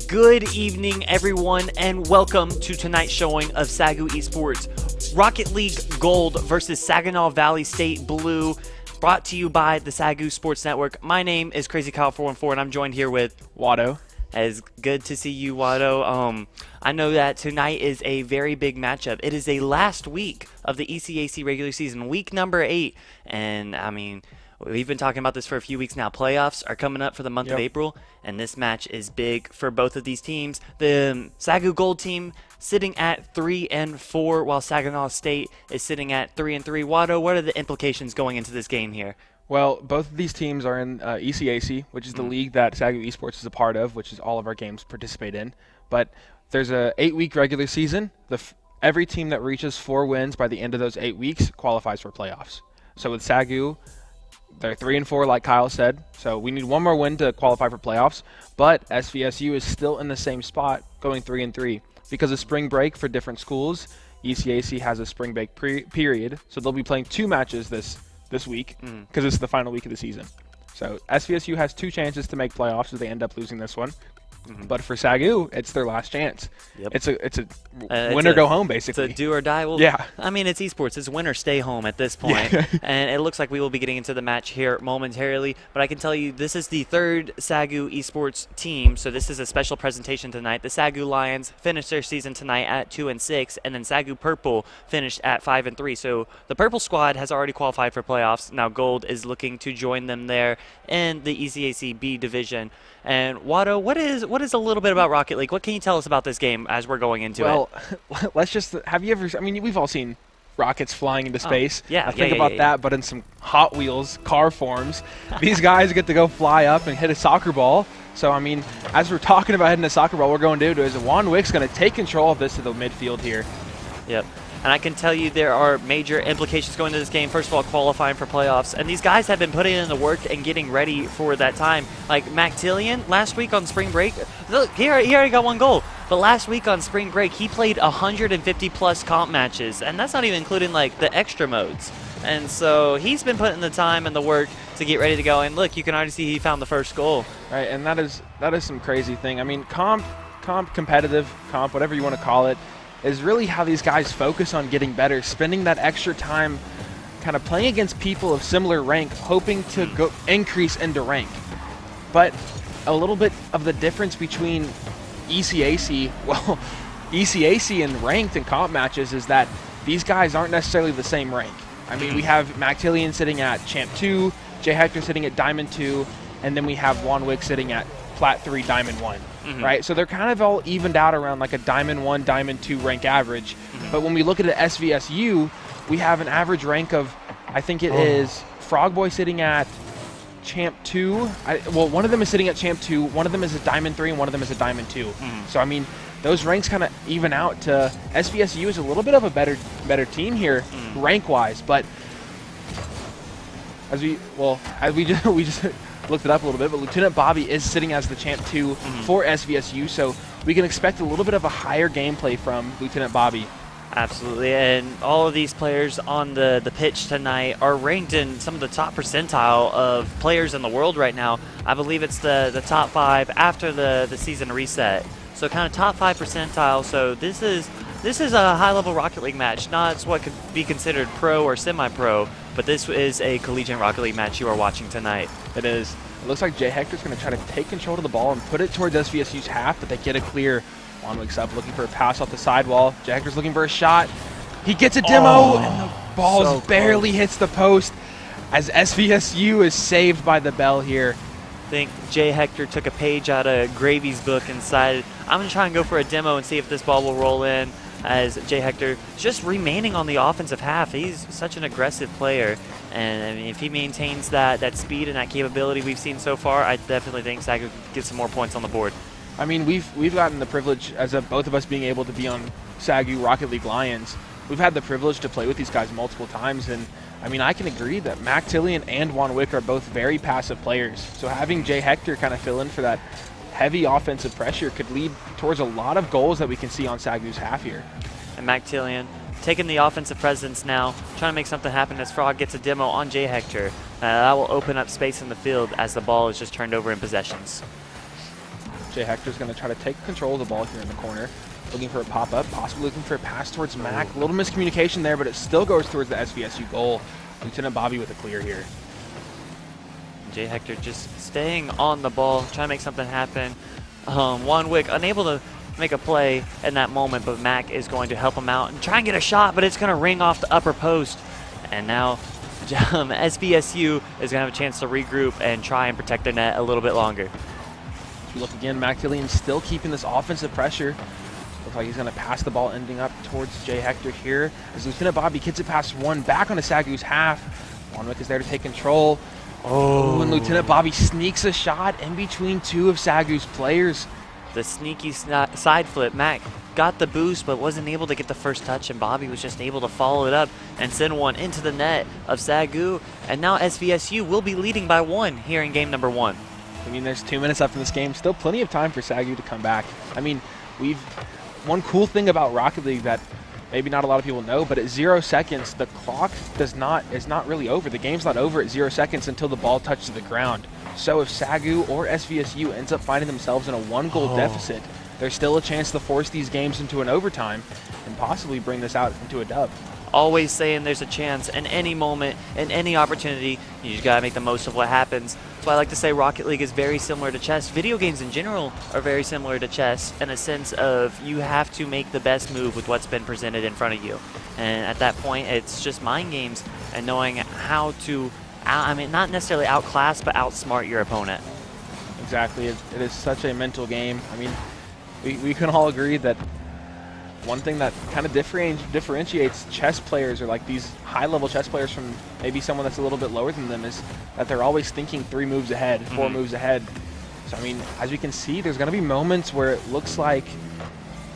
Good evening, everyone, and welcome to tonight's showing of SAGU Esports Rocket League Gold versus Saginaw Valley State Blue, brought to you by the SAGU Sports Network. My name is Crazy Kyle 414, and I'm joined here with Watto. It's good to see you, Watto. I know that tonight is a very big matchup. It is a last week of the ECAC regular season, week number 8, and I mean, we've been talking about this for a few weeks now. Playoffs are coming up for the month of April, and this match is big for both of these teams. The SAGU Gold team sitting at 3-4, while Saginaw State is sitting at 3-3. Watto, what are the implications going into this game here? Well, both of these teams are in ECAC, which is the league that SAGU Esports is a part of, which is all of our games participate in. But there's a 8-week regular season. Every team that reaches 4 wins by the end of those 8 weeks qualifies for playoffs. So with SAGU, they're 3-4, like Kyle said. So we need one more win to qualify for playoffs. But SVSU is still in the same spot, going 3-3. Because of spring break for different schools, ECAC has a spring break period. So they'll be playing 2 matches this week because it's the final week of the season. So SVSU has 2 chances to make playoffs if they end up losing this one. But for SAGU, it's their last chance. Yep. It's a win or go home, basically. It's a do or die. Well, yeah. I mean, it's esports. It's win or stay home at this point. And it looks like we will be getting into the match here momentarily. But I can tell you this is the 3rd SAGU esports team. So this is a special presentation tonight. The SAGU Lions finished their season tonight at 2-6. And then SAGU Purple finished at 5-3. So the Purple squad has already qualified for playoffs. Now Gold is looking to join them there in the ECAC B division. And Watto, what is a little bit about Rocket League? What can you tell us about this game as we're going into it? Well, let's just, have you ever, I mean, we've all seen rockets flying into space. Think about that, but in some Hot Wheels car forms. These guys get to go fly up and hit a soccer ball. So, I mean, as we're talking about hitting a soccer ball, we're going to do is Juan Wick's going to take control of this to the midfield here. Yep. And I can tell you there are major implications going into this game. First of all, qualifying for playoffs. And these guys have been putting in the work and getting ready for that time. Like Mactillion, last week on spring break, look, he already got 1 goal. But last week on spring break, he played 150-plus comp matches. And that's not even including, like, the extra modes. And so he's been putting the time and the work to get ready to go. And look, you can already see he found the first goal. Right, and that is some crazy thing. I mean, competitive comp, whatever you want to call it, is really how these guys focus on getting better, spending that extra time kind of playing against people of similar rank, hoping to go increase into rank. But a little bit of the difference between ECAC and ranked and comp matches is that these guys aren't necessarily the same rank. I mean, we have Mactillion sitting at Champ 2, Jay Hector sitting at Diamond 2, and then we have Juan Wick sitting at Plat 3, Diamond 1. Right, so they're kind of all evened out around like a Diamond 1, Diamond 2 rank average. But when we look at an SVSU, we have an average rank of, I think it is Frogboy sitting at Champ 2. Well, one of them is sitting at Champ 2, one of them is a Diamond 3, and one of them is a Diamond 2. So, I mean, those ranks kind of even out to SVSU is a little bit of a better team here, rank-wise. But as we just looked it up a little bit, but Lieutenant Bobby is sitting as the Champ 2 for SVSU, so we can expect a little bit of a higher gameplay from Lieutenant Bobby. Absolutely, and all of these players on the pitch tonight are ranked in some of the top percentile of players in the world right now. I believe it's the top 5 after the season reset. So kind of top 5 percentile, so this is a high-level Rocket League match, not what could be considered pro or semi-pro, but this is a collegiate Rocket League match you are watching tonight. It is. It looks like Jay Hector's going to try to take control of the ball and put it towards SVSU's half, but they get a clear. Juan Wick's up, looking for a pass off the sidewall. Jay Hector's looking for a shot. He gets a demo, and the ball barely hits the post as SVSU is saved by the bell here. I think Jay Hector took a page out of Gravy's book and decided, I'm going to try and go for a demo and see if this ball will roll in, as Jay Hector just remaining on the offensive half. He's such an aggressive player, and I mean, if he maintains that speed and that capability we've seen so far, I definitely think SAGU could get some more points on the board. I mean, we've gotten the privilege, as of both of us being able to be on SAGU Rocket League Lions, we've had the privilege to play with these guys multiple times, and I mean, I can agree that Mactillion and Juan Wick are both very passive players. So having Jay Hector kind of fill in for that heavy offensive pressure could lead towards a lot of goals that we can see on SAGU's half here. And Mactillion taking the offensive presence now, trying to make something happen as Frog gets a demo on Jay Hector. That will open up space in the field as the ball is just turned over in possessions. Jay Hector's going to try to take control of the ball here in the corner. Looking for a pop-up, possibly looking for a pass towards Mac. A little miscommunication there, but it still goes towards the SVSU goal. Lieutenant Bobby with a clear here. Jay Hector just staying on the ball, trying to make something happen. Wanwick unable to make a play in that moment, but Mac is going to help him out and try and get a shot, but it's going to ring off the upper post. And now SVSU is going to have a chance to regroup and try and protect their net a little bit longer. As we look again, Mac Killian still keeping this offensive pressure. Looks like he's going to pass the ball, ending up towards Jay Hector here. As Lieutenant Bobby gets it past one, back on the SAGU's half. Wanwick is there to take control. Oh, and Lieutenant Bobby sneaks a shot in between two of SAGU's players. The sneaky side flip. Mac got the boost, but wasn't able to get the first touch, and Bobby was just able to follow it up and send one into the net of SAGU. And now SVSU will be leading by 1 here in game number 1. I mean, there's 2 minutes left in this game. Still plenty of time for SAGU to come back. I mean, one cool thing about Rocket League that maybe not a lot of people know, but at 0 seconds, the clock is not really over. The game's not over at 0 seconds until the ball touches the ground. So if SAGU or SVSU ends up finding themselves in a 1-goal deficit, there's still a chance to force these games into an overtime and possibly bring this out into a dub. Always saying there's a chance in any moment, in any opportunity. You just gotta make the most of what happens. That's why I like to say Rocket League is very similar to chess. Video games in general are very similar to chess in a sense of you have to make the best move with what's been presented in front of you. And at that point, it's just mind games and knowing how to, not necessarily outclass, but outsmart your opponent. Exactly. It is such a mental game. I mean, we can all agree that one thing that kind of differentiates chess players, or like these high-level chess players, from maybe someone that's a little bit lower than them, is that they're always thinking 3 moves ahead, 4 moves ahead. So, I mean, as we can see, there's going to be moments where it looks like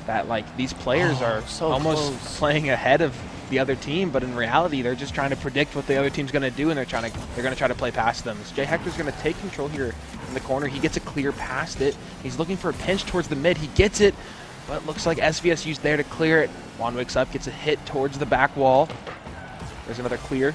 that, like, these players are so almost close, playing ahead of the other team, but in reality, they're just trying to predict what the other team's going to do, and they're going to try to play past them. So Jay Hector's going to take control here in the corner. He gets a clear past it. He's looking for a pinch towards the mid. He gets it, but it looks like SVSU's there to clear it. Wanwick's up, gets a hit towards the back wall. There's another clear.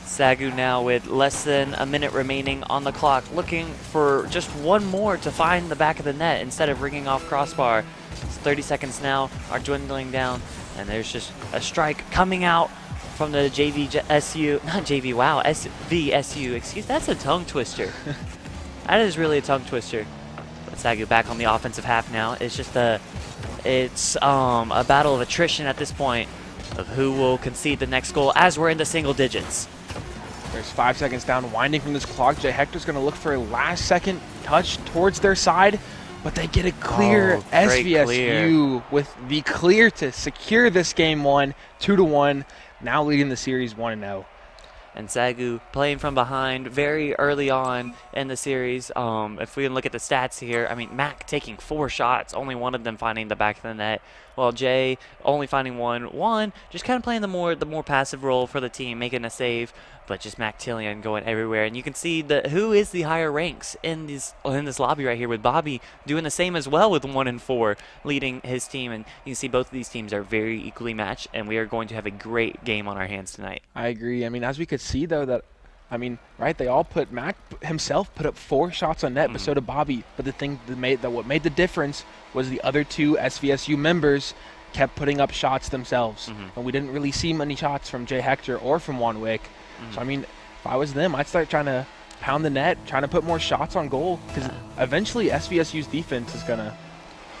SAGU now with less than a minute remaining on the clock, looking for just one more to find the back of the net instead of ringing off crossbar. 30 seconds now are dwindling down, and there's just a strike coming out from the SVSU. Excuse, that's a tongue twister. That is really a tongue twister. But SAGU back on the offensive half now. It's just it's a battle of attrition at this point of who will concede the next goal as we're in the single digits. There's 5 seconds down, winding from this clock. Jay Hector's going to look for a last-second touch towards their side, but they get a clear. SVSU with the clear to secure this game 1, 2-1, now leading the series 1-0. And SAGU playing from behind very early on in the series. If we can look at the stats here, I mean, Mac taking 4 shots, only one of them finding the back of the net, while Jay only finding one, just kind of playing the more passive role for the team, making a save, but just Mac Killian going everywhere. And you can see who is the higher ranks in this lobby right here, with Bobby doing the same as well with 1 and 4, leading his team. And you can see both of these teams are very equally matched, and we are going to have a great game on our hands tonight. I agree. I mean, as we could see though, that right, they all Mac himself put up 4 shots on net, but so did Bobby. But the thing what made the difference was the other 2 SVSU members kept putting up shots themselves. And we didn't really see many shots from Jay Hector or from Wanwick. So, I mean, if I was them, I'd start trying to pound the net, trying to put more shots on goal, because eventually SVSU's defense is going to...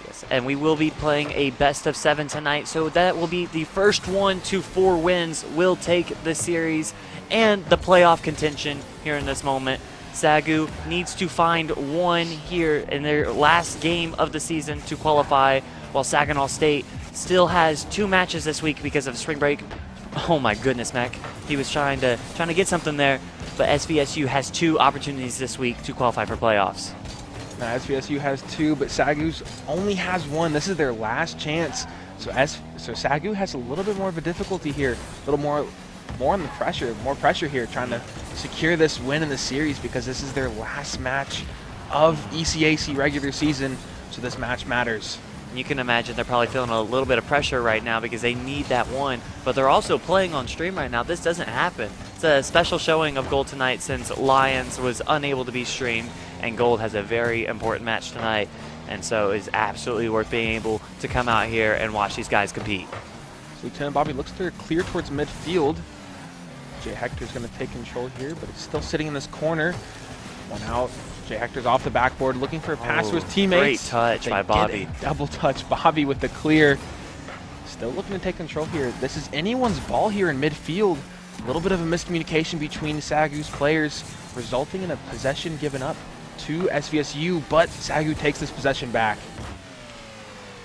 Yes, and we will be playing a best-of-7 tonight, so that will be the first 1 to 4 wins will take the series and the playoff contention here in this moment. SAGU needs to find 1 here in their last game of the season to qualify, while Saginaw State still has 2 matches this week because of spring break. Oh my goodness, Mac. He was trying to get something there, but SVSU has 2 opportunities this week to qualify for playoffs. Now, SVSU has 2, but SAGU's only has 1. This is their last chance. So SAGU has a little bit more of a difficulty here, a little more on the pressure, more pressure here, trying to secure this win in the series, because this is their last match of ECAC regular season, so this match matters. You can imagine they're probably feeling a little bit of pressure right now because they need that 1, but they're also playing on stream right now. This doesn't happen. It's It's a special showing of Gold tonight since Lions was unable to be streamed, and Gold has a very important match tonight, and so it's absolutely worth being able to come out here and watch these guys compete. So Lieutenant Bobby looks to clear towards midfield. Jay Hector's going to take control here, but it's still sitting in this corner. One out. Jay Hector's off the backboard looking for a pass to his teammates. Great touch by Bobby. Double touch. Bobby with the clear. Still looking to take control here. This is anyone's ball here in midfield. A little bit of a miscommunication between SAGU's players, resulting in a possession given up to SVSU, but SAGU takes this possession back.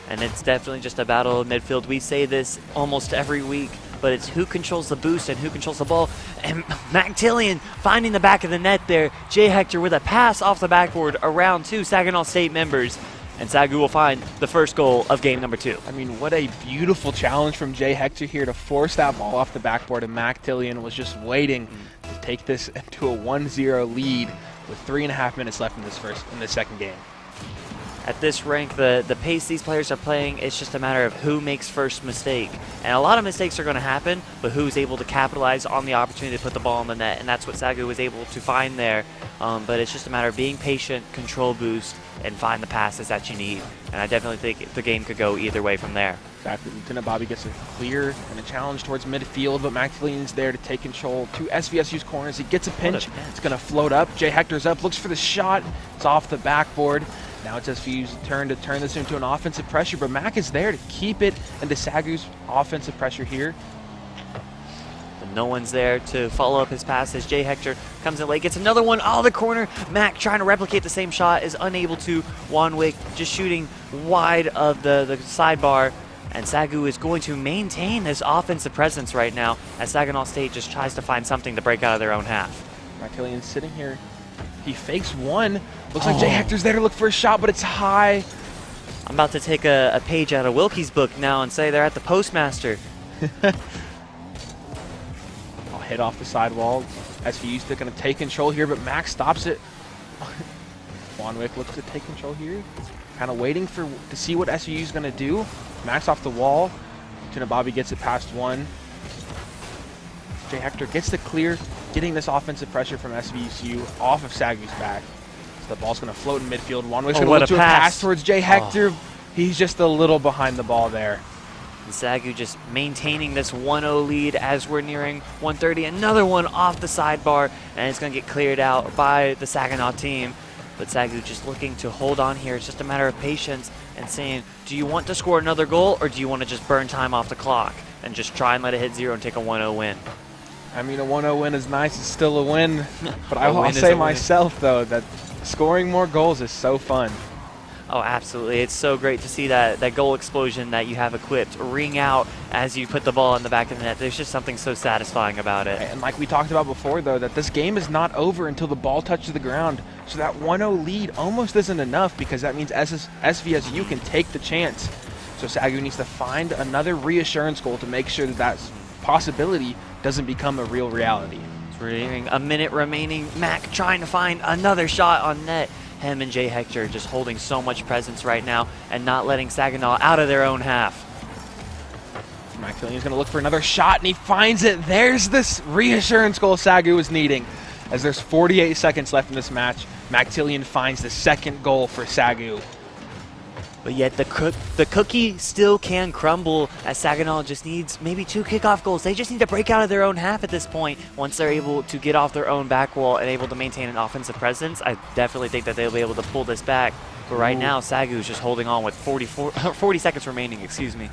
And it's definitely just a battle of midfield. We say this almost every week, but it's who controls the boost and who controls the ball. And Mactillion finding the back of the net there. Jay Hector with a pass off the backboard around 2 Saginaw State members. And SAGU will find the first goal of game number 2. I mean, what a beautiful challenge from Jay Hector here to force that ball off the backboard, and Mactillion was just waiting to take this into a 1-0 lead with 3.5 minutes left in this second game. At this rank, the pace these players are playing, it's just a matter of who makes first mistake. And a lot of mistakes are going to happen, but who's able to capitalize on the opportunity to put the ball in the net, and that's what SAGU was able to find there. But it's just a matter of being patient, control boost, and find the passes that you need. And I definitely think the game could go either way from there. Exactly. Lieutenant Bobby gets a clear and a challenge towards midfield, but Mactillion's there to take control to SVSU's corners. He gets a pinch. It's going to float up. Jay Hector's up, looks for the shot. It's off the backboard. Now it's SVSU's turn to turn this into an offensive pressure, but Mac is there to keep it into SAGU's offensive pressure here. But no one's there to follow up his passes. Jay Hector comes in late, gets another one out of the corner. Mac trying to replicate the same shot is unable to. Wanwick just shooting wide of the sidebar. And SAGU is going to maintain this offensive presence right now as Saginaw State just tries to find something to break out of their own half. Mactillion's sitting here. He fakes one. Looks like Jay Hector's there to look for a shot, but it's high. I'm about to take a page out of Wilkie's book now and say they're at the postmaster. I'll hit off the sidewall. SVU's still going to take control here, but Max stops it. Wanwick looks to take control here. Kind of waiting to see what SVU's going to do. Max off the wall. Lieutenant Bobby gets it past one. Jay Hector gets the clear, getting this offensive pressure from SVSU off of SAGU's back. So the ball's going to float in midfield. Wanwick's going to look to a pass towards Jay Hector. He's just a little behind the ball there. And SAGU just maintaining this 1-0 lead as we're nearing 1:30. Another one off the sidebar, and it's going to get cleared out by the Saginaw team. But SAGU just looking to hold on here. It's just a matter of patience and saying, do you want to score another goal, or do you want to just burn time off the clock and just try and let it hit 0 and take a 1-0 win? I mean, a 1-0 win is nice. It's still a win. But I'll say myself, though, that scoring more goals is so fun. Oh, absolutely. It's so great to see that goal explosion that you have equipped ring out as you put the ball in the back of the net. There's just something so satisfying about it. And like we talked about before, though, that this game is not over until the ball touches the ground. So that 1-0 lead almost isn't enough, because that means SVSU can take the chance. So SAGU needs to find another reassurance goal to make sure that possibility doesn't become a real reality. A minute remaining. Mac trying to find another shot on net. Him and Jay Hector just holding so much presence right now and not letting Saginaw out of their own half. Mactillion's going to look for another shot, and he finds it. There's this reassurance goal SAGU is needing. As there's 48 seconds left in this match, Mactillion finds the second goal for SAGU. But yet the cookie still can crumble, as Saginaw just needs maybe 2 kickoff goals. They just need to break out of their own half at this point. Once they're able to get off their own back wall and able to maintain an offensive presence, I definitely think that they'll be able to pull this back. But right now, SAGU is just holding on with 40 seconds remaining, excuse me.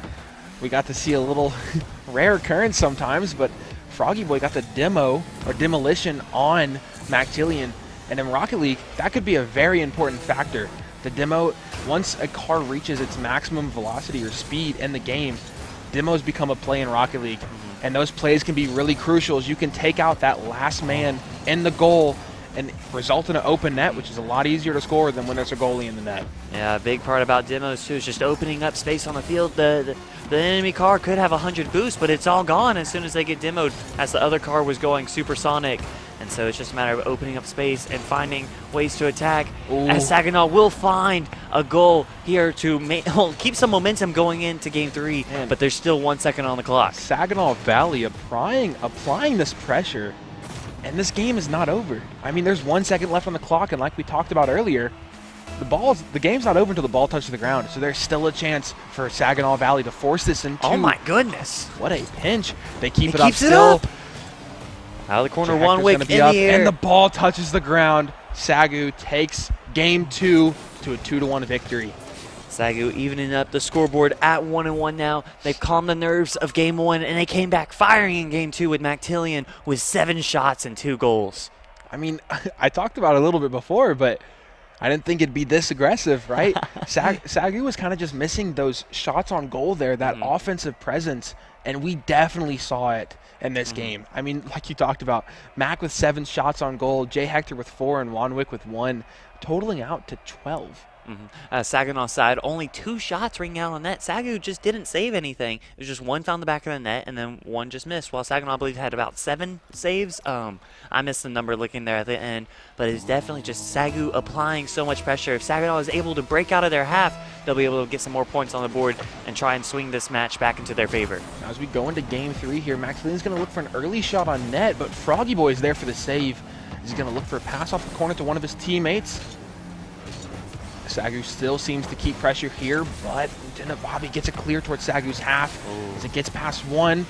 We got to see a little rare occurrence sometimes, but Froggy Boy got the demolition on Mactillion. And in Rocket League, that could be a very important factor. The demo, once a car reaches its maximum velocity or speed in the game, demos become a play in Rocket League. And those plays can be really crucial, as you can take out that last man in the goal and result in an open net, which is a lot easier to score than when there's a goalie in the net. Yeah, a big part about demos too is just opening up space on the field. The enemy car could have 100 boost, but it's all gone as soon as they get demoed, as the other car was going supersonic. And so it's just a matter of opening up space and finding ways to attack. Ooh. As Saginaw will find a goal here to keep some momentum going into Game 3, but there's still 1 second on the clock. Saginaw Valley applying this pressure. And this game is not over. I mean, there's 1 second left on the clock, and like we talked about earlier, the game's not over until the ball touches the ground. So there's still a chance for Saginaw Valley to force this into. Oh my goodness! What a pinch! They keep it up up still. Up. Out of the corner, Hector's Wanwick in the air, and the ball touches the ground. SAGU takes game 2 to a 2-1 victory. SAGU evening up the scoreboard at 1-1 now. They've calmed the nerves of game 1, and they came back firing in game 2 with Mactillion with 7 shots and 2 goals. I mean, I talked about it a little bit before, but I didn't think it'd be this aggressive, right? SAGU was kind of just missing those shots on goal there, that offensive presence, and we definitely saw it in this game. I mean, like you talked about, Mac with 7 shots on goal, Jay Hector with 4, and Wanwick with 1, totaling out to 12. Saginaw side, only 2 shots ringing out on net. SAGU just didn't save anything. It was just 1 found the back of the net, and then 1 just missed, while Saginaw, I believe, had about 7 saves. I missed the number looking there at the end, but it's definitely just SAGU applying so much pressure. If Saginaw is able to break out of their half, they'll be able to get some more points on the board and try and swing this match back into their favor. Now, as we go into game 3 here, Maxillion's going to look for an early shot on net, but Froggy Boy is there for the save. He's going to look for a pass off the corner to one of his teammates. SAGU still seems to keep pressure here, but Lieutenant Bobby gets a clear towards SAGU's half as it gets past 1.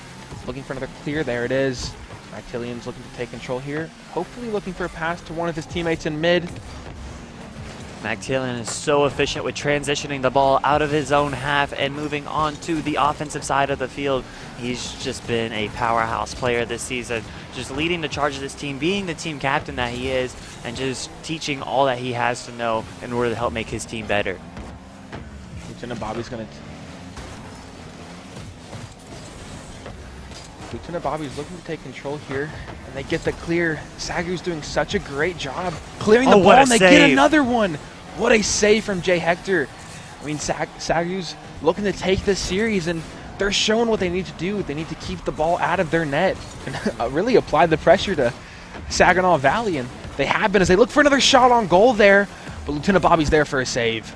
Looking for another clear. There it is. Mactillion's looking to take control here. Hopefully looking for a pass to one of his teammates in mid. Mactillion is so efficient with transitioning the ball out of his own half and moving on to the offensive side of the field. He's just been a powerhouse player this season, just leading the charge of this team, being the team captain that he is, and just teaching all that he has to know in order to help make his team better. Lieutenant Bobby's looking to take control here, and they get the clear. SAGU's doing such a great job clearing the ball, and they get another one. What a save from Jay Hector. I mean, SAGU's looking to take this series, and they're showing what they need to do. They need to keep the ball out of their net and really apply the pressure to Saginaw Valley, and they have been as they look for another shot on goal there, but Lieutenant Bobby's there for a save.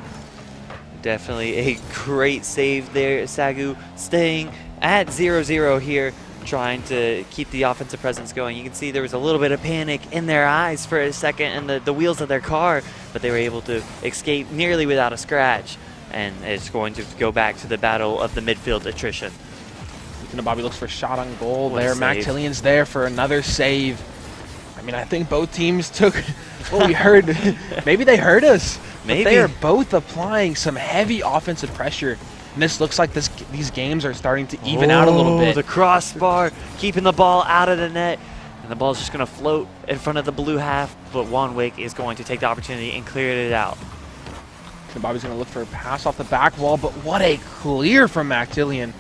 Definitely a great save there. SAGU staying at 0-0 here, trying to keep the offensive presence going. You can see there was a little bit of panic in their eyes for a second and the wheels of their car, but they were able to escape nearly without a scratch, and it's going to go back to the battle of the midfield attrition. Lieutenant Bobby looks for a shot on goal there. Mactillion's there for another save. I mean, I think both teams took what we heard. Maybe they heard us. Maybe. But they are both applying some heavy offensive pressure. And this looks like these games are starting to even out a little bit. The crossbar, keeping the ball out of the net. And the ball's just going to float in front of the blue half. But Wanwick is going to take the opportunity and clear it out. And Bobby's going to look for a pass off the back wall. But what a clear from Mactillion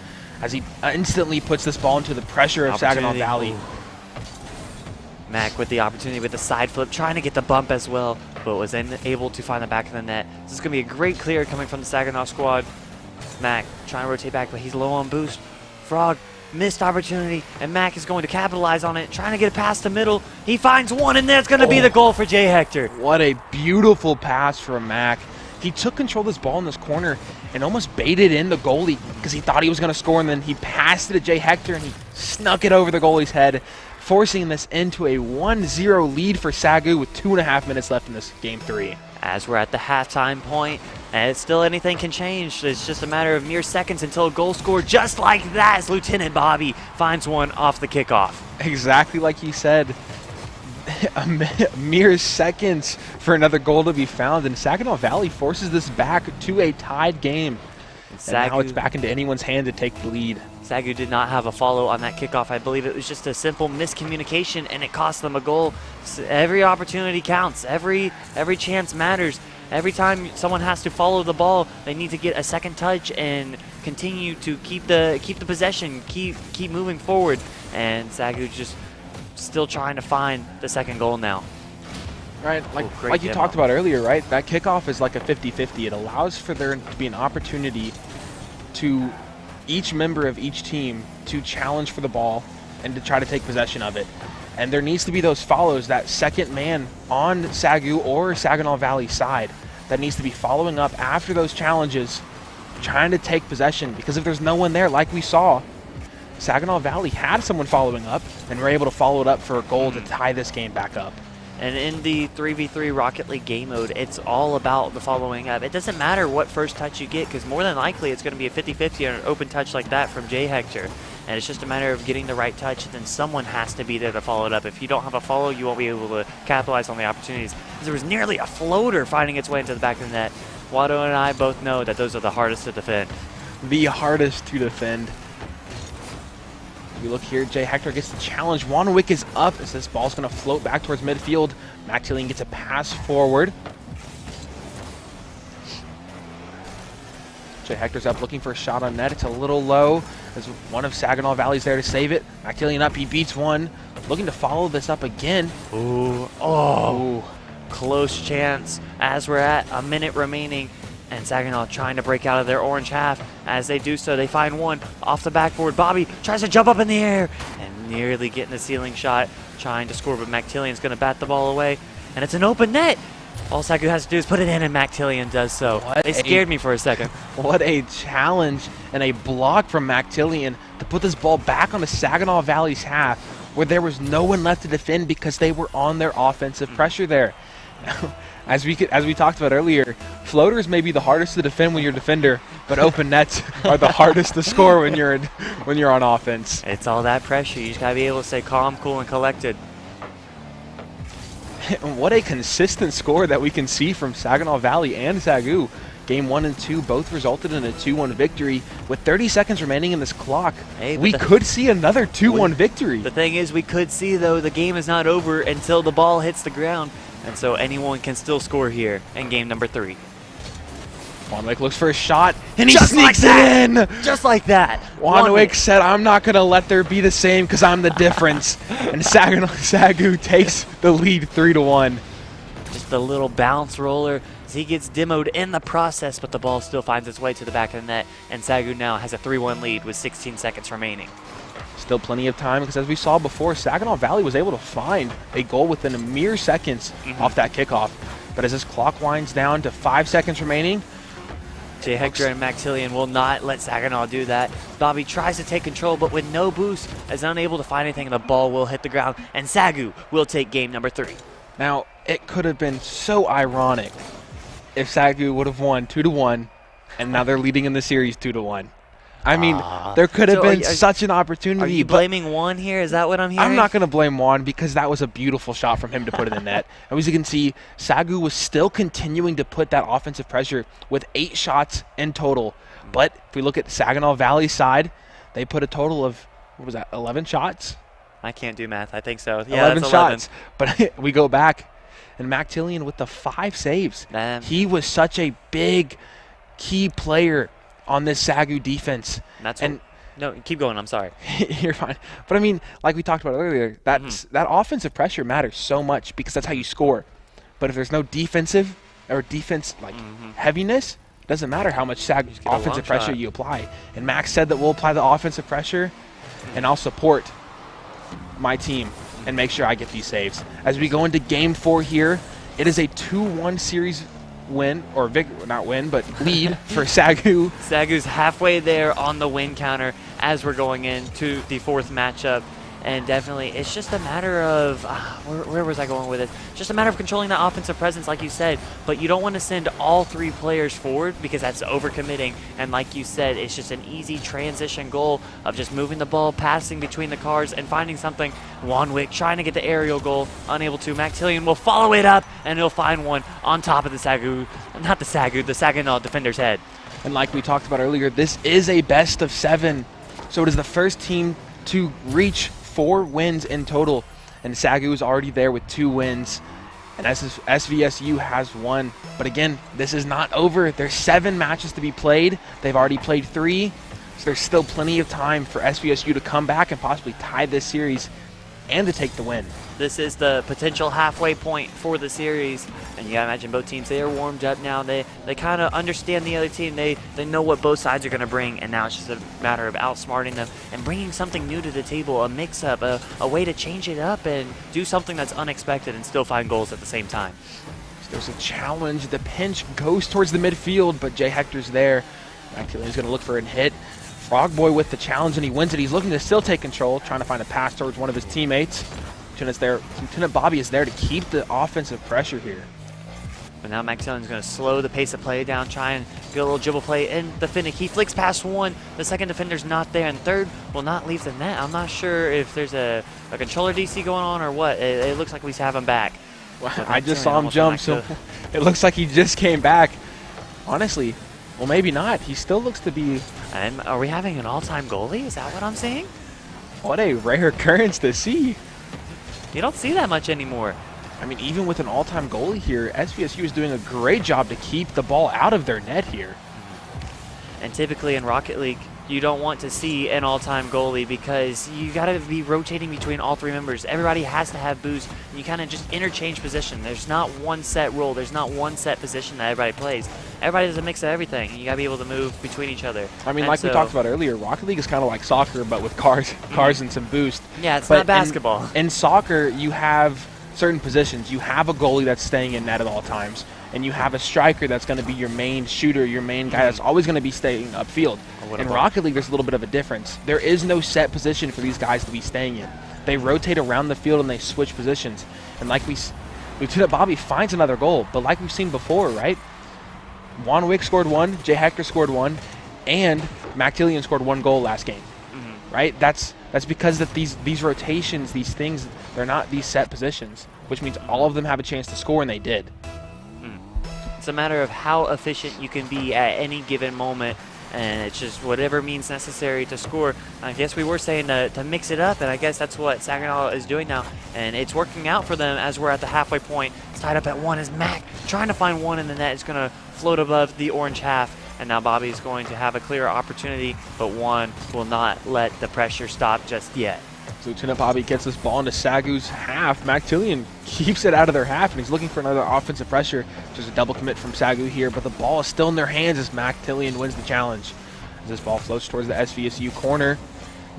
as he instantly puts this ball into the pressure of Saginaw Valley. Mac with the opportunity with the side flip, trying to get the bump as well, but was then able to find the back of the net. This is going to be a great clear coming from the Saginaw squad. Mac trying to rotate back, but he's low on boost. Frog missed opportunity, and Mac is going to capitalize on it, trying to get it past the middle. He finds one, and that's going to be the goal for Jay Hector. What a beautiful pass from Mac. He took control of this ball in this corner and almost baited in the goalie because he thought he was going to score, and then he passed it to Jay Hector, and he snuck it over the goalie's head, forcing this into a 1-0 lead for SAGU with 2.5 minutes left in this game 3. As we're at the halftime point, and still anything can change. It's just a matter of mere seconds until a goal scored just like that as Lieutenant Bobby finds one off the kickoff. Exactly like he said. Mere seconds for another goal to be found, and Saginaw Valley forces this back to a tied game. And now it's back into anyone's hand to take the lead. SAGU did not have a follow on that kickoff. I believe it was just a simple miscommunication, and it cost them a goal. So every opportunity counts. Every chance matters. Every time someone has to follow the ball, they need to get a second touch and continue to keep the possession, keep moving forward. And SAGU just still trying to find the second goal now. Right, like you talked about earlier, right? That kickoff is like a 50-50. It allows for there to be an opportunity to each member of each team to challenge for the ball and to try to take possession of it. And there needs to be those follows, that second man on SAGU or Saginaw Valley side that needs to be following up after those challenges, trying to take possession. Because if there's no one there, like we saw, Saginaw Valley had someone following up, and were able to follow it up for a goal to tie this game back up. And in the 3v3 Rocket League game mode, it's all about the following up. It doesn't matter what first touch you get, because more than likely it's going to be a 50-50 on an open touch like that from J Hector. And it's just a matter of getting the right touch, and then someone has to be there to follow it up. If you don't have a follow, you won't be able to capitalize on the opportunities. There was nearly a floater finding its way into the back of the net. Watto and I both know that those are the hardest to defend. The hardest to defend. We look here, J Hector gets the challenge. Wanwick is up as this ball's going to float back towards midfield. Maxtillian gets a pass forward. J Hector's up looking for a shot on net. It's a little low as one of Saginaw Valley's there to save it. Maxtillian up, he beats one. Looking to follow this up again. Ooh, oh, close chance as we're at a minute remaining. And Saginaw trying to break out of their orange half. As they do so, they find one off the backboard. Bobby tries to jump up in the air and nearly getting the ceiling shot, trying to score, but Maxtillian's going to bat the ball away. And it's an open net. All SAGU has to do is put it in, and Maxtillian does so. They scared me for a second. What a challenge and a block from Maxtillian to put this ball back on the Saginaw Valley's half, where there was no one left to defend because they were on their offensive pressure there. As we talked about earlier, floaters may be the hardest to defend when you're a defender, but open nets are the hardest to score when you're on offense. It's all that pressure. You just gotta be able to stay calm, cool, and collected. What a consistent score that we can see from Saginaw Valley and SAGU. Game 1 and 2 both resulted in a 2-1 victory. With 30 seconds remaining in this clock, we could see another 2-1 victory. The thing is, we could see, though, the game is not over until the ball hits the ground. And so anyone can still score here in game number 3. Wanwick looks for a shot, and he Just sneaks like it in! Just like that. Wanwick said, I'm not going to let there be the same because I'm the difference. And SAGU takes the lead 3-1. Just a little bounce roller as he gets demoed in the process, but the ball still finds its way to the back of the net. And SAGU now has a 3-1 lead with 16 seconds remaining. Still plenty of time because, as we saw before, Saginaw Valley was able to find a goal within a mere seconds off that kickoff. But as this clock winds down to 5 seconds remaining, J Hector and Maxtillian will not let Saginaw do that. Bobby tries to take control, but with no boost, is unable to find anything, and the ball will hit the ground, and SAGU will take game number 3. Now, it could have been so ironic if SAGU would have won 2-1, and now they're leading in the series 2-1. I mean, there could have been such an opportunity. Are you blaming Juan here? Is that what I'm hearing? I'm not going to blame Juan because that was a beautiful shot from him to put in the net. And as you can see, SAGU was still continuing to put that offensive pressure with 8 shots in total. But if we look at Saginaw Valley's side, they put a total of, what was that, 11 shots? I can't do math. I think so. Yeah, 11 shots. But we go back, and Maxtillian with the 5 saves. He was such a big, key player on this SAGU defense. No, keep going. I'm sorry. You're fine. But I mean, like we talked about earlier, that offensive pressure matters so much because that's how you score. But if there's no defensive or defense heaviness, it doesn't matter how much offensive pressure you apply. And Max said that we'll apply the offensive pressure, and I'll support my team and make sure I get these saves. As we go into game 4 here, it is a 2-1 series win, or not win, but lead for SAGU. SAGU's halfway there on the win counter as we're going into the 4th matchup. And definitely, it's just a matter of, where was I going with it? Just a matter of controlling that offensive presence, like you said. But you don't want to send all 3 players forward because that's overcommitting. And like you said, it's just an easy transition goal of just moving the ball, passing between the cars, and finding something. Wanwick trying to get the aerial goal, unable to. Maxtillian will follow it up, and he'll find one on top of the Saginaw defender's head. And like we talked about earlier, this is a best of 7. So it is the first team to reach 4 wins in total, and SAGU is already there with 2 wins, and SVSU has 1. But again, this is not over. There's 7 matches to be played. They've already played 3, so there's still plenty of time for SVSU to come back and possibly tie this series and to take the win. This is the potential halfway point for the series, and you gotta imagine both teams, they are warmed up now. They kind of understand the other team. They know what both sides are going to bring, and now it's just a matter of outsmarting them and bringing something new to the table, a mix-up, a way to change it up and do something that's unexpected and still find goals at the same time. So there's a challenge. The pinch goes towards the midfield, but J Hector's there. Maxtillian's going to look for a hit. Frog Boy with the challenge, and he wins it. He's looking to still take control, trying to find a pass towards one of his teammates. Lieutenant Bobby is there to keep the offensive pressure here. But now Maxillion's going to slow the pace of play down, try and get a little dribble play in the Finnick. He flicks past one. The second defender's not there, and third will not leave the net. I'm not sure if there's a controller DC going on or what. It looks like we have him back. Well, I just saw him jump, so it looks like he just came back. Honestly, well, maybe not. He still looks to be... And are we having an all-time goalie? Is that what I'm saying? What a rare occurrence to see. You don't see that much anymore. I mean, even with an all-time goalie here, SVSU is doing a great job to keep the ball out of their net here. And typically in Rocket League, you don't want to see an all-time goalie because you got to be rotating between all three members. Everybody has to have boost, and you kind of just interchange position. There's not one set role. There's not one set position that everybody plays. Everybody does a mix of everything, and you got to be able to move between each other. I mean, like we talked about earlier, Rocket League is kind of like soccer, but with cars and some boost. Yeah, it's not basketball. In soccer, you have certain positions. You have a goalie that's staying in net at all times, and you have a striker that's going to be your main shooter, your main guy that's always going to be staying upfield. In Rocket League, there's a little bit of a difference. There is no set position for these guys to be staying in. They rotate around the field and they switch positions. And like Lieutenant Bobby finds another goal, but like we've seen before, right? Juan Wick scored one, Jay Hector scored one, and Maxillion scored one goal last game, right? That's because that these rotations, these things, they're not these set positions, which means all of them have a chance to score, and they did. It's a matter of how efficient you can be at any given moment, and it's just whatever means necessary to score. I guess we were saying to mix it up, and I guess that's what Saginaw is doing now, and it's working out for them as we're at the halfway point. It's tied up at one as Mac trying to find one in the net. It's going to float above the orange half, and now Bobby's going to have a clear opportunity, but one will not let the pressure stop just yet. So Lieutenant Bobby gets this ball into SAGU's half. Maxillion keeps it out of their half, and he's looking for another offensive pressure. Just a double commit from SAGU here, but the ball is still in their hands as Maxillion wins the challenge. As this ball floats towards the SVSU corner,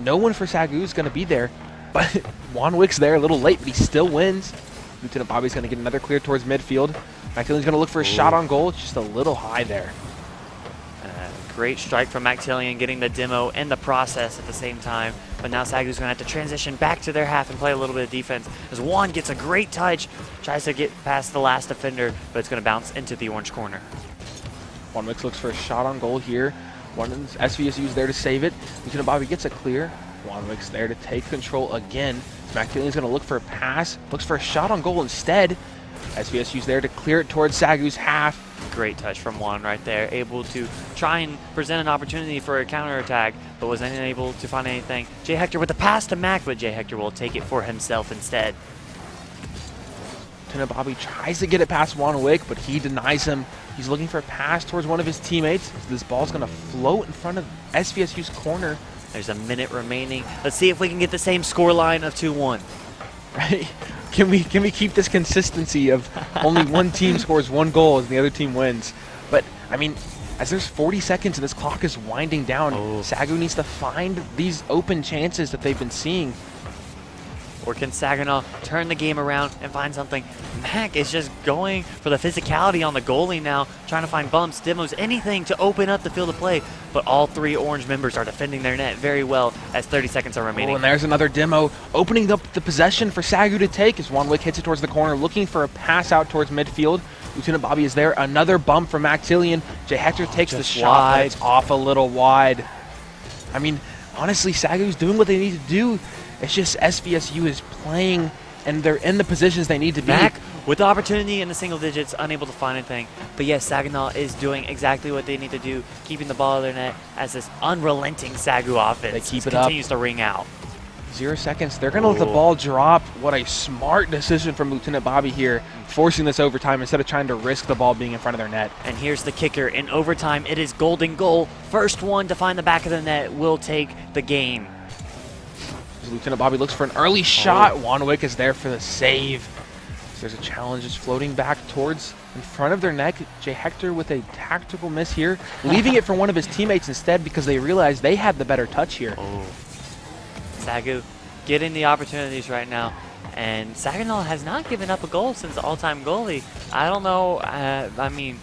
no one for SAGU is going to be there, but Juan Wick's there a little late, but he still wins. Lieutenant Bobby's going to get another clear towards midfield. Maxillion's going to look for a shot on goal. It's just a little high there. Great strike from Maxillion, getting the demo and the process at the same time. But now SAGU's going to have to transition back to their half and play a little bit of defense. As Juan gets a great touch, tries to get past the last defender, but it's going to bounce into the orange corner. Juan Wick looks for a shot on goal here. One of SVSU's there to save it. Lieutenant Bobby gets a clear. Juan Wick's there to take control again. Maxillion's going to look for a pass, looks for a shot on goal instead. SVSU's there to clear it towards SAGU's half. Great touch from Juan right there, able to try and present an opportunity for a counterattack, but was unable to find anything. Jay Hector with the pass to Mac, but Jay Hector will take it for himself instead. Lieutenant Bobby tries to get it past Juan Wick, but he denies him. He's looking for a pass towards one of his teammates. This ball's going to float in front of SVSU's corner. There's a minute remaining. Let's see if we can get the same score line of 2-1. Right? Can we keep this consistency of only one team scores one goal and the other team wins? But, I mean, as there's 40 seconds and this clock is winding down, SAGU needs to find these open chances that they've been seeing. Or can Saginaw turn the game around and find something? Mac is just going for the physicality on the goalie now, trying to find bumps, demos, anything to open up the field of play. But all three orange members are defending their net very well as 30 seconds are remaining. Oh, and there's another demo, opening up the possession for SAGU to take as Juan Wick hits it towards the corner, looking for a pass out towards midfield. Lieutenant Bobby is there. Another bump from Maxillion. Jay Hector takes the shot, but it's off a little wide. I mean, honestly, SAGU's doing what they need to do. It's just SVSU is playing, and they're in the positions they need to be. Mac with the opportunity in the single digits, unable to find anything. But yes, Saginaw is doing exactly what they need to do, keeping the ball in their net as this unrelenting SAGU offense continues to ring out. 0 seconds. They're going to let the ball drop. What a smart decision from Lieutenant Bobby here, forcing this overtime instead of trying to risk the ball being in front of their net. And here's the kicker. In overtime, it is golden goal. First one to find the back of the net will take the game. Lieutenant Bobby looks for an early shot. Juan Wick is there for the save. So there's a challenge just floating back towards in front of their neck. Jay Hector with a tactical miss here, leaving it for one of his teammates instead because they realized they had the better touch here. SAGU getting the opportunities right now. And Saginaw has not given up a goal since the all-time goalie. I don't know. I mean,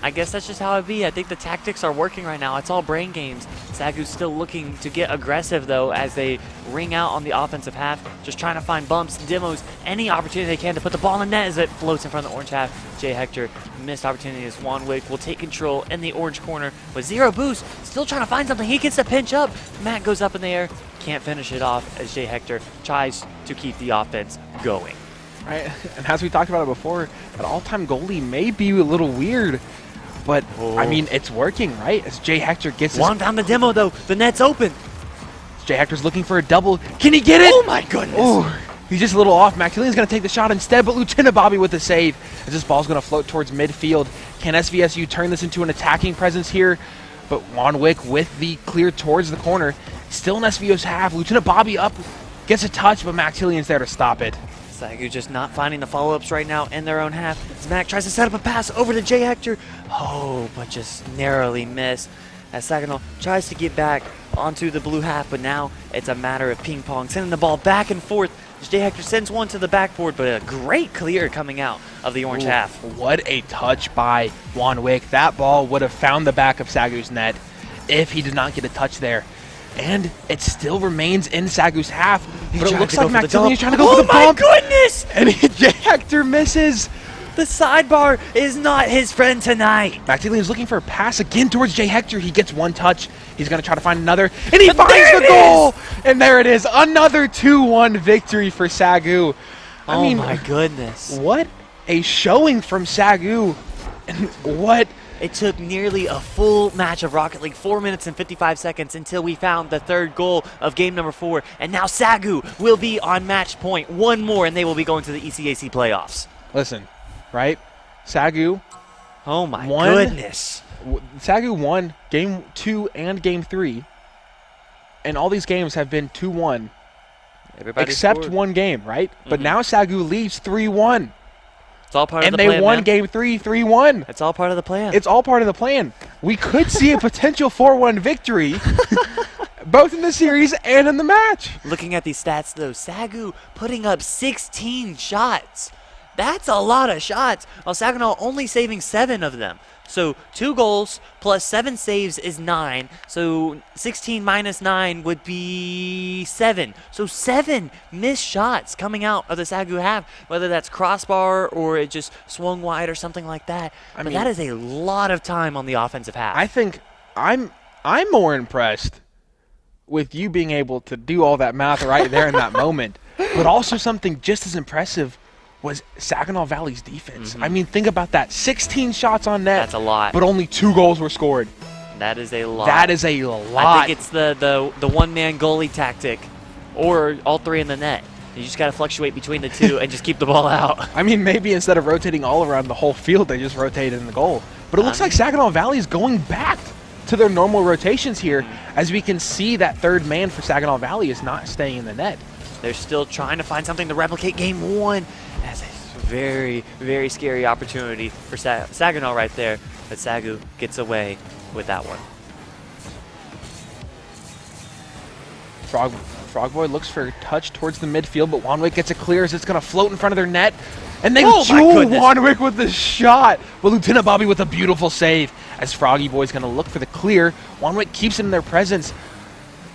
I guess that's just how it be. I think the tactics are working right now. It's all brain games. SAGU's still looking to get aggressive, though, as they ring out on the offensive half, just trying to find bumps, demos, any opportunity they can to put the ball in the net as it floats in front of the orange half. Jay Hector, missed opportunity as Wanwick will take control in the orange corner with 0 boost, still trying to find something. He gets the pinch up. Matt goes up in the air, can't finish it off as Jay Hector tries to keep the offense going. Right, and as we talked about it before, an all-time goalie may be a little weird, but I mean, it's working, right? As Jay Hector gets One down the demo, though. The net's open. Jay Hector's looking for a double. Can he get it? Oh, my goodness. Oh, he's just a little off. Maxillian's going to take the shot instead, but Lieutenant Bobby with the save as this ball's going to float towards midfield. Can SVSU turn this into an attacking presence here? But Wanwick with the clear towards the corner. Still in SVO's half. Lieutenant Bobby up, gets a touch, but Maxillian's there to stop it. SAGU just not finding the follow-ups right now in their own half. As Mac tries to set up a pass over to Jay Hector. Oh, but just narrowly missed. As Saginaw tries to get back onto the blue half, but now it's a matter of ping pong, sending the ball back and forth. As Jay Hector sends one to the backboard, but a great clear coming out of the orange half. What a touch by Wanwick. That ball would have found the back of SAGU's net if he did not get a touch there. And it still remains in SAGU's half. But it looks like Maxillian's trying to go for the bump. Oh my goodness! And Jay Hector misses. The sidebar is not his friend tonight. Maxillian's looking for a pass again towards Jay Hector. He gets one touch. He's going to try to find another. And he finds the goal! And there it is. Another 2-1 victory for SAGU. I mean, my goodness. What a showing from SAGU. And what... It took nearly a full match of Rocket League, 4 minutes and 55 seconds, until we found the third goal of game number 4. And now SAGU will be on match point. One more, and they will be going to the ECAC playoffs. Listen, right? SAGU. Oh, my goodness. SAGU won game 2 and game 3. And all these games have been 2-1. Except scored. one game, right? But now SAGU leads 3-1. It's all part of the plan, plan, and they won man. game 3, 3-1. It's all part of the plan. It's all part of the plan. We could see a potential 4-1 victory, both in the series and in the match. Looking at these stats, though, SAGU putting up 16 shots. That's a lot of shots, while Saginaw only saving 7 of them. So 2 goals plus 7 saves is 9. So 16 minus 9 would be 7. So 7 missed shots coming out of the SAGU half, whether that's crossbar or it just swung wide or something like that. But that is a lot of time on the offensive half. I think I'm more impressed with you being able to do all that math right there in that moment. But also something just as impressive was Saginaw Valley's defense. I mean, think about that. 16 shots on net. That's a lot. But only 2 goals were scored. That is a lot. That is a lot. I think it's the one-man goalie tactic, or all 3 in the net. You just got to fluctuate between the 2 and just keep the ball out. I mean, maybe instead of rotating all around the whole field, they just rotate in the goal. But it looks like Saginaw Valley is going back to their normal rotations here, as we can see that third man for Saginaw Valley is not staying in the net. They're still trying to find something to replicate game 1. That's a very, very scary opportunity for Saginaw right there. But SAGU gets away with that one. Frogboy looks for a touch towards the midfield, but Wanwick gets it clear as it's going to float in front of their net. And they jewel Wanwick with the shot. But Lieutenant Bobby with a beautiful save as Froggy Boy's going to look for the clear. Wanwick keeps it in their presence.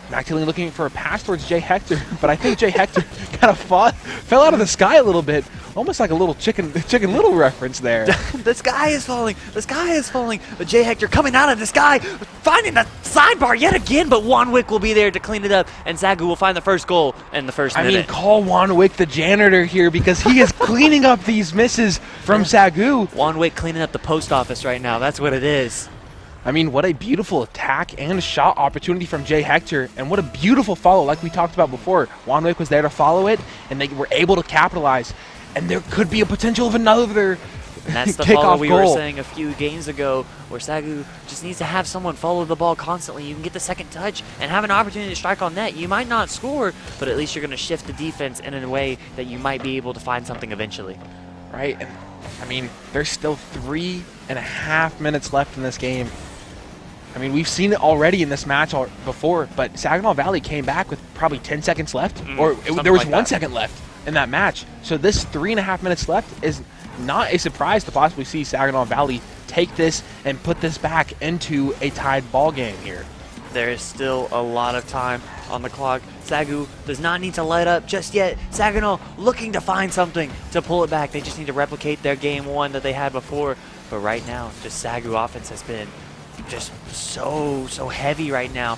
Maxillian looking for a pass towards Jay Hector, but I think Jay Hector kind of fell out of the sky a little bit. Almost like a little Chicken Little reference there. The sky is falling. The sky is falling. But Jay Hector coming out of the sky, finding the sidebar yet again, but Wanwick will be there to clean it up, and SAGU will find the first goal in the first minute. I mean, call Wanwick the janitor here, because he is cleaning up these misses from SAGU. Wanwick cleaning up the post office right now. That's what it is. I mean, what a beautiful attack and shot opportunity from Jay Hector, and what a beautiful follow, like we talked about before. Wanwick was there to follow it, and they were able to capitalize. And there could be a potential of another and that's the kickoff follow we goal. were saying a few games ago, where SAGU just needs to have someone follow the ball constantly. You can get the second touch and have an opportunity to strike on net. You might not score, but at least you're going to shift the defense in a way that you might be able to find something eventually. Right, and I mean, there's still 3.5 minutes left in this game. I mean, we've seen it already in this match before, but Saginaw Valley came back with probably 10 seconds left, or there was like 1 second left in that match. So this 3.5 minutes left is not a surprise to possibly see Saginaw Valley take this and put this back into a tied ball game here. There is still a lot of time on the clock. SAGU does not need to let up just yet. Saginaw looking to find something to pull it back. They just need to replicate their game one that they had before. But right now, just SAGU offense has been just so heavy right now.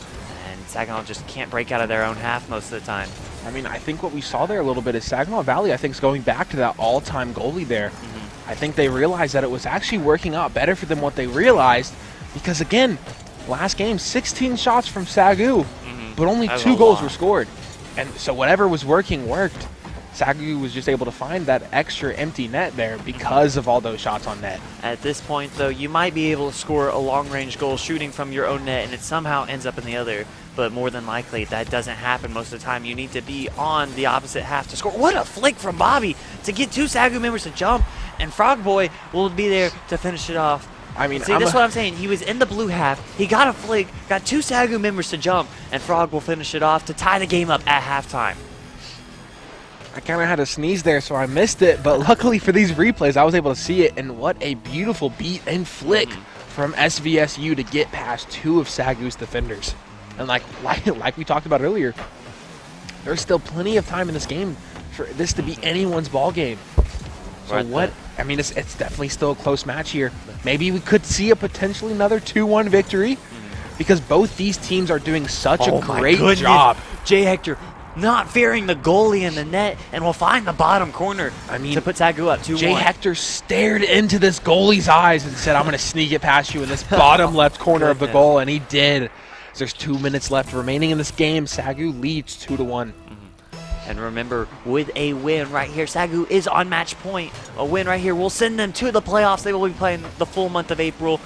And Saginaw just can't break out of their own half most of the time. I mean, I think what we saw there a little bit is Saginaw Valley, I think, is going back to that all-time goalie there. I think they realized that it was actually working out better for them what they realized because, again, last game, 16 shots from SAGU, but only 2 goals were scored. And so whatever was working worked. SAGU was just able to find that extra empty net there because of all those shots on net. At this point, though, you might be able to score a long-range goal shooting from your own net, and it somehow ends up in the other. But more than likely, that doesn't happen most of the time. You need to be on the opposite half to score. What a flick from Bobby to get 2 SAGU members to jump, and Frog Boy will be there to finish it off. I mean, see, that's what I'm saying. He was in the blue half. He got a flick, got 2 SAGU members to jump, and Frog will finish it off to tie the game up at halftime. I kind of had a sneeze there, so I missed it. But luckily for these replays, I was able to see it. And what a beautiful beat and flick from SVSU to get past 2 of SAGU's defenders. And like we talked about earlier, there's still plenty of time in this game for this to be anyone's ball game. So I mean, it's definitely still a close match here. Maybe we could see a potentially another 2-1 victory because both these teams are doing such a great job. Jay Hector not fearing the goalie in the net and will find the bottom corner to put SAGU up 2-1. Jay Hector stared into this goalie's eyes and said, I'm going to sneak it past you in this bottom left corner of the goal, and he did. So there's 2 minutes left remaining in this game. SAGU leads 2-1. And remember, with a win right here, SAGU is on match point. A win right here will send them to the playoffs. They will be playing the full month of April.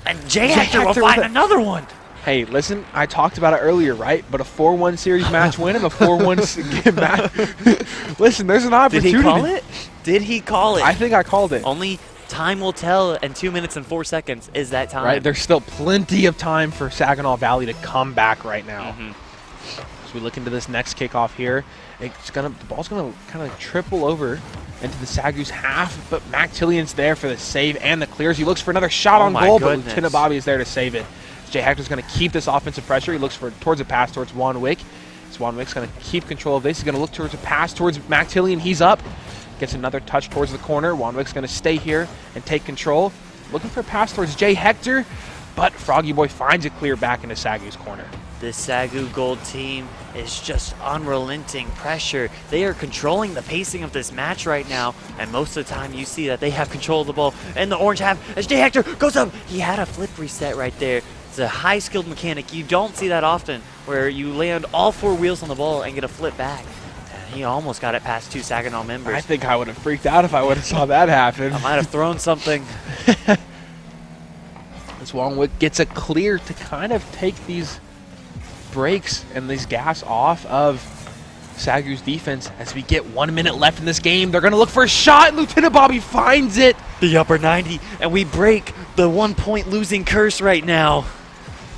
And Jay Hector will find another one. Hey, listen, I talked about it earlier, right? But a 4-1 series match win and a 4-1 match. Listen, there's an opportunity. Did he call it? Did he call it? I think I called it. Only time will tell, and 2 minutes and 4 seconds is that time. Right, there's still plenty of time for Saginaw Valley to come back right now. As we look into this next kickoff here, the ball's gonna kind of triple over into the SAGU's half, but Mac Tillian's there for the save and the clears. He looks for another shot on goal, but Lieutenant Bobby is there to save it. Jay Hector's going to keep this offensive pressure. He looks towards a pass towards Juan Wick. Juan Wick's going to keep control of this. He's going to look towards a pass towards Mac Tillian. He's up. Gets another touch towards the corner. Juan Wick's going to stay here and take control. Looking for a pass towards Jay Hector, but Froggy Boy finds a clear back into SAGU's corner. This SAGU Gold team is just unrelenting pressure. They are controlling the pacing of this match right now, and most of the time you see that they have control of the ball in the orange half as Jay Hector goes up. He had a flip reset right there. It's a high-skilled mechanic. You don't see that often, where you land all 4 wheels on the ball and get a flip back. And he almost got it past 2 Saginaw members. I think I would have freaked out if I would have saw that happen. I might have thrown something. This Juan Wick gets a clear to kind of take these breaks and these gas off of SAGU's defense as we get 1 minute left in this game. They're going to look for a shot, and Lieutenant Bobby finds it. The upper 90, and we break the 1-point losing curse right now.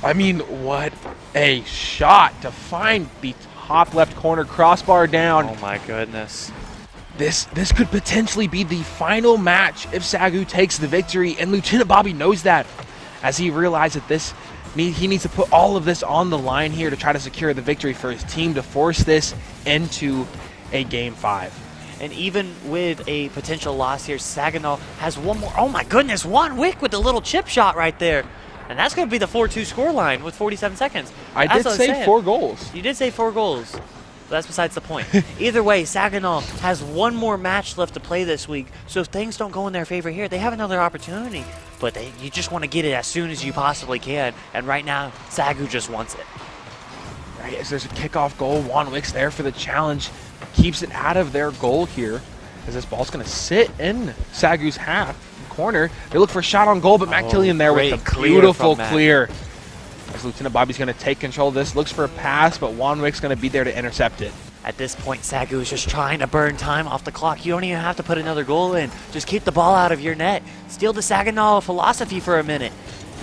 I mean, what a shot to find the top left corner, crossbar down. Oh my goodness. This could potentially be the final match if SAGU takes the victory, and Lieutenant Bobby knows that as he realized that he needs to put all of this on the line here to try to secure the victory for his team to force this into a Game 5. And even with a potential loss here, Saginaw has one more. Oh my goodness, Juan Wick with the little chip shot right there. And that's going to be the 4-2 scoreline with 47 seconds. I did say 4 goals. You did say 4 goals. But that's besides the point. Either way, Saginaw has one more match left to play this week. So if things don't go in their favor here, they have another opportunity. But you just want to get it as soon as you possibly can. And right now, SAGU just wants it. Right, as there's a kickoff goal, Juan Wick's there for the challenge. Keeps it out of their goal here as this ball's going to sit in SAGU's half corner. They look for a shot on goal, but Mac Tillian there with a beautiful clear. As Lieutenant Bobby's going to take control of this, looks for a pass, but Juan Wick's going to be there to intercept it. At this point, SAGU is just trying to burn time off the clock. You don't even have to put another goal in. Just keep the ball out of your net. Steal the Saginaw philosophy for a minute.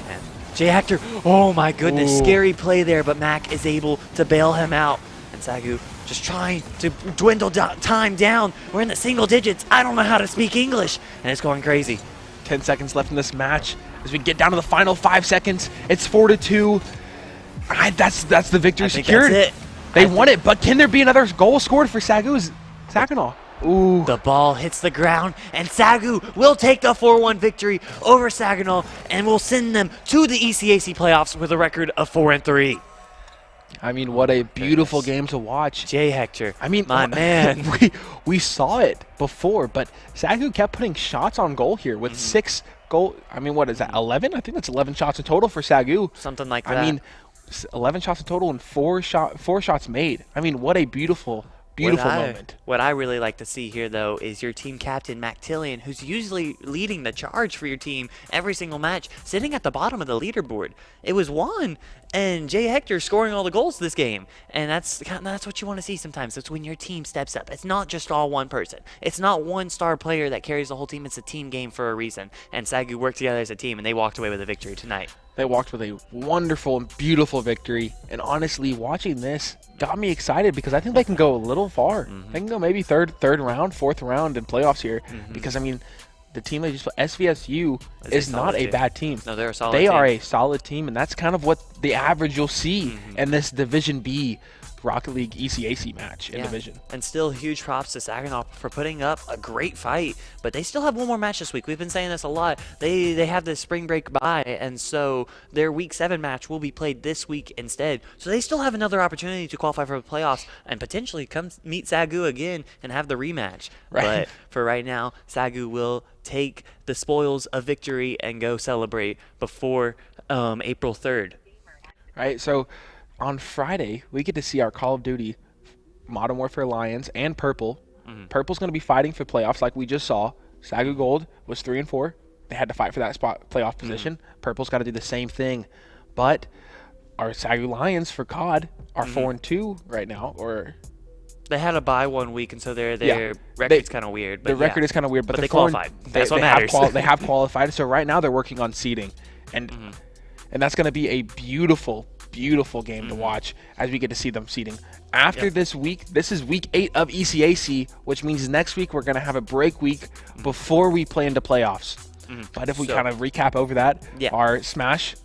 And Jay Hector, oh my goodness, scary play there, but Mac is able to bail him out. And SAGU just trying to dwindle time down. We're in the single digits. I don't know how to speak English, and it's going crazy. 10 seconds left in this match. As we get down to the final 5 seconds, it's 4-2. That's the victory secured. That's it. They won it, but can there be another goal scored for Saginaw? Ooh. The ball hits the ground, and SAGU will take the 4-1 victory over Saginaw and will send them to the ECAC playoffs with a record of 4-3. I mean, what a beautiful game to watch. Jay Hector, I mean, my man. we saw it before, but SAGU kept putting shots on goal here with 6 goal. I mean, what is that, 11? I think that's 11 shots in total for SAGU. Something like that. I mean, 11 shots in total and 4 shots made. I mean, what a beautiful moment. What I really like to see here, though, is your team captain, Mac Tillian, who's usually leading the charge for your team every single match, sitting at the bottom of the leaderboard. It was Juan and Jay Hector scoring all the goals this game, and that's what you want to see sometimes. It's when your team steps up. It's not just all one person. It's not one star player that carries the whole team. It's a team game for a reason, and SAGU worked together as a team, and they walked away with a victory tonight. They walked with a wonderful and beautiful victory, and honestly, watching this got me excited because I think they can go a little far. They can go maybe third round, fourth round in playoffs here because, I mean, the team they just played, SVSU, is not a bad team. No, they're a solid team. They are a solid team, and that's kind of what the average you'll see in this Division B Rocket League ECAC match in Division. And still huge props to Saginaw for putting up a great fight, but they still have one more match this week. We've been saying this a lot. They have the spring break bye, and so their Week 7 match will be played this week instead. So they still have another opportunity to qualify for the playoffs and potentially come meet SAGU again and have the rematch. Right. But for right now, SAGU will take the spoils of victory and go celebrate before April 3rd. Right, so on Friday, we get to see our Call of Duty Modern Warfare Lions and Purple. Purple's going to be fighting for playoffs like we just saw. SAGU Gold was 3-4. They had to fight for that spot playoff position. Purple's got to do the same thing. But our SAGU Lions for COD are 4-2 right now. Or they had a bye 1 week, and so their record's kind of weird. But the record is kind of weird. But they qualified. That's what matters. They have qualified. So right now they're working on seeding. And that's going to be a beautiful game to watch as we get to see them seeding. After this week, this is week 8 of ECAC, which means next week we're going to have a break week before we play into playoffs. But if we kind of recap over that, our Smash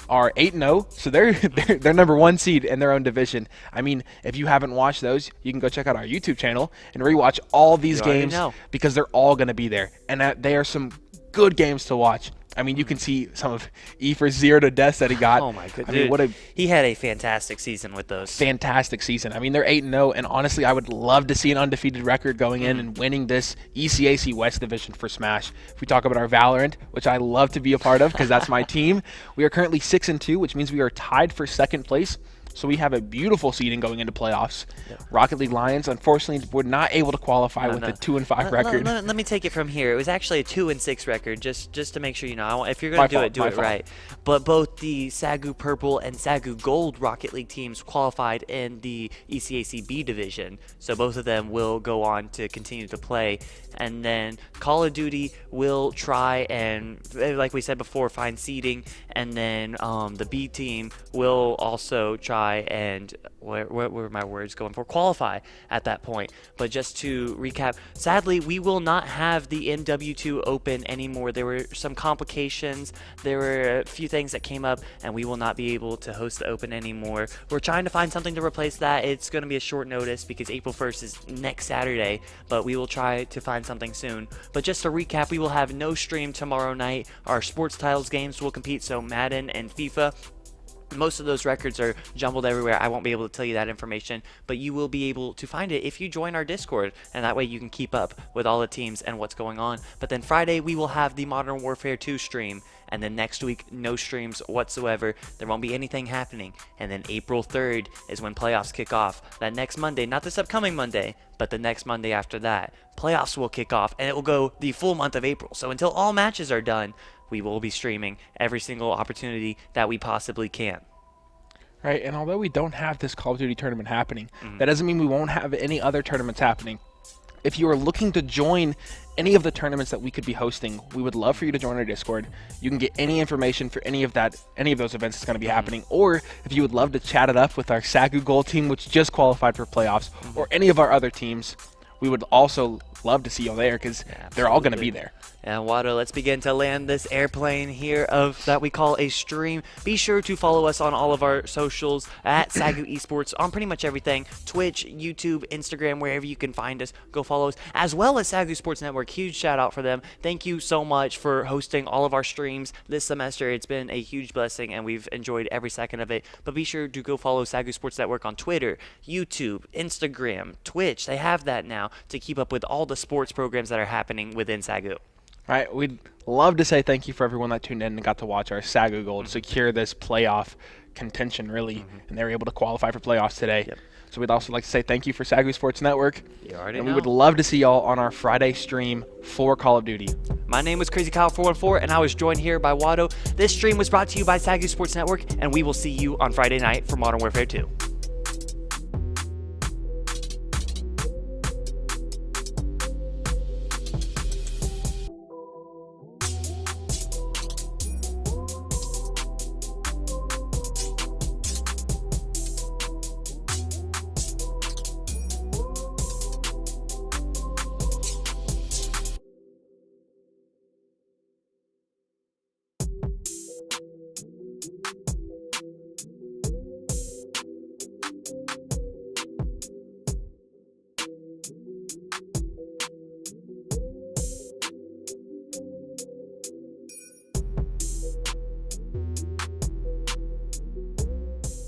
are 8-0, so they're number 1 seed in their own division. I mean, if you haven't watched those, you can go check out our YouTube channel and rewatch all these games because they're all going to be there, and they are some good games to watch. I mean, you can see some of Efer's 0 to deaths that he got. Oh, my goodness. I mean, he had a fantastic season with those. Fantastic season. I mean, they're 8-0, and honestly, I would love to see an undefeated record going in and winning this ECAC West Division for Smash. If we talk about our Valorant, which I love to be a part of because that's my team, we are currently 6-2, which means we are tied for 2nd place. So we have a beautiful seeding going into playoffs. Rocket League Lions, unfortunately, were not able to qualify with a 2-5 record. Let me take it from here. It was actually a 2-6 record, just to make sure you know. If you're going to do it right. But both the SAGU Purple and SAGU Gold Rocket League teams qualified in the ECAC B division. So both of them will go on to continue to play. And then Call of Duty will try and, like we said before, find seeding. And then the B team will also try and what were my words going for? Qualify at that point. But just to recap, sadly, we will not have the MW2 open anymore. There were some complications. There were a few things that came up, and we will not be able to host the open anymore. We're trying to find something to replace that. It's going to be a short notice because April 1st is next Saturday, but we will try to find something soon. But just to recap, we will have no stream tomorrow night. Our sports titles games will compete, so Madden and FIFA. Most of those records are jumbled everywhere. I won't be able to tell you that information, but you will be able to find it if you join our Discord, and that way you can keep up with all the teams and what's going on. But then Friday, we will have the Modern Warfare 2 stream, and then next week, no streams whatsoever. There won't be anything happening. And then April 3rd is when playoffs kick off. That next Monday, not this upcoming Monday, but the next Monday after that, playoffs will kick off, and it will go the full month of April. So until all matches are done, we will be streaming every single opportunity that we possibly can. Right, and although we don't have this Call of Duty tournament happening, that doesn't mean we won't have any other tournaments happening. If you are looking to join any of the tournaments that we could be hosting, we would love for you to join our Discord. You can get any information for any of those events that's going to be happening. Or if you would love to chat it up with our SAGU Gold team, which just qualified for playoffs, or any of our other teams, we would also love to see you there because they're all going to be there. And Wado, let's begin to land this airplane here that we call a stream. Be sure to follow us on all of our socials at SAGU Esports on pretty much everything. Twitch, YouTube, Instagram, wherever you can find us. Go follow us, as well as SAGU Sports Network. Huge shout out for them. Thank you so much for hosting all of our streams this semester. It's been a huge blessing, and we've enjoyed every second of it. But be sure to go follow SAGU Sports Network on Twitter, YouTube, Instagram, Twitch. They have that now to keep up with all the sports programs that are happening within SAGU. All right, we'd love to say thank you for everyone that tuned in and got to watch our SAGU Gold secure this playoff contention, really, and they were able to qualify for playoffs today. So we'd also like to say thank you for SAGU Sports Network. You already and know. We would love to see y'all on our Friday stream for Call of Duty. My name was Crazy Kyle 414, and I was joined here by Wado. This stream was brought to you by SAGU Sports Network, and we will see you on Friday night for Modern Warfare 2.